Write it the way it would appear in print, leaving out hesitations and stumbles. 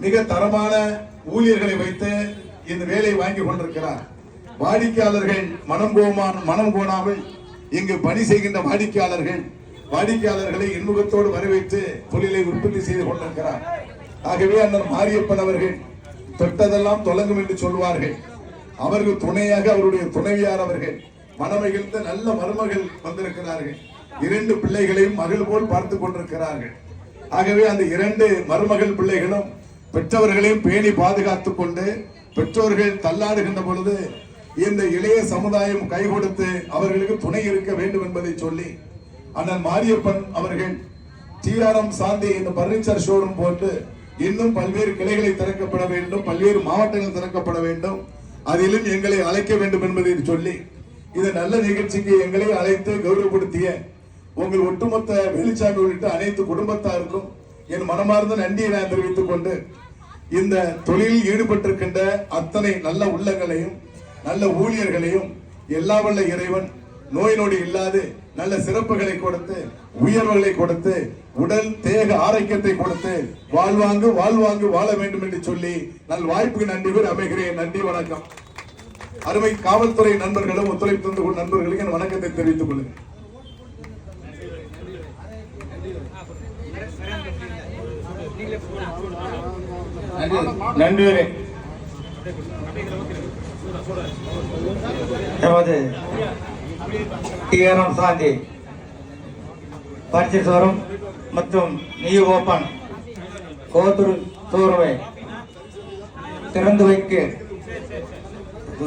மிக தரமான ஊழியர்களை வைத்து இந்த வேலையை வாங்கி கொண்டிருக்கிறார். வாடிக்கையாளர்கள் மனம் கோணாமல் இங்கு பணி செய்கின்ற வாடிக்கையாளர்களை இன்முகத்தோடு வரவேற்று தொழிலை உற்பத்தி செய்து கொண்டிருக்கிறார். ஆகவே அண்ணன் மாரியப்பன் அவர்கள் தொட்டதெல்லாம் தொடங்கும் என்று சொல்வார்கள். அவர்கள் துணையாக அவருடைய துணைவியார் அவர்கள் மனமகிழ்ந்த நல்ல மருமகள் வந்திருக்கிறார்கள். 2 பிள்ளைகளையும் மகள் போல் பார்த்து கொண்டிருக்கிறார்கள். ஆகவே அந்த 2 மருமகள் பிள்ளைகளும் பெற்றவர்களையும் பேணி பாதுகாத்துக் கொண்டு பெற்றோர்கள் தள்ளாடுகின்ற பொழுது இந்த இளைய சமுதாயம் கை கொடுத்து அவர்களுக்கு துணை இருக்க வேண்டும் என்பதை சொல்லி அண்ணன் மாரியப்பன் அவர்கள் TRM சாந்தி இந்த பர்னிச்சர் ஷோரூம் போன்று இன்னும் பல்வேறு கிளைகளை திறக்கப்பட வேண்டும், பல்வேறு மாவட்டங்கள் திறக்கப்பட வேண்டும், அதிலும் எங்களை அழைக்க வேண்டும் என்பதை சொல்லி இந்த நல்ல நிகழ்ச்சிக்கு எங்களை அழைத்து கௌரவப்படுத்திய உங்கள் ஒட்டுமொத்த வெளிச்சாமி உள்ளிட்ட அனைத்து குடும்பத்தாருக்கும் என் மனமார்ந்த நன்றியை நான் தெரிவித்துக் கொண்டு இந்த தொழிலில் ஈடுபட்டிருக்கின்ற அத்தனை நல்ல உள்ளங்களையும் நல்ல ஊழியர்களையும் எல்லா வல்ல இறைவன் நோய் நொடி இல்லாது நல்ல சிறப்புகளை கொடுத்து உயர்வுகளை கொடுத்து உடல் தேக ஆரோக்கியத்தை கொடுத்து வாழ்வாங்கு வாழ வேண்டும் என்று சொல்லி நல் வாய்ப்புக்கு நன்றி கூறி அமைகிறேன். நன்றி, வணக்கம். அருமை காவல்துறை நண்பர்களும் ஒத்துழைப்பு தந்து கொண்ட நண்பர்களுக்கு என் வணக்கத்தை தெரிவித்துக் கொள்ளுங்கள். நன்றி. நமது TRM சாந்தி பர்ச்சேஸ் ஷோரூம் மற்றும் நியூ ஓபன் கோத்தூர் ஷோரூமை திறந்து வைக்க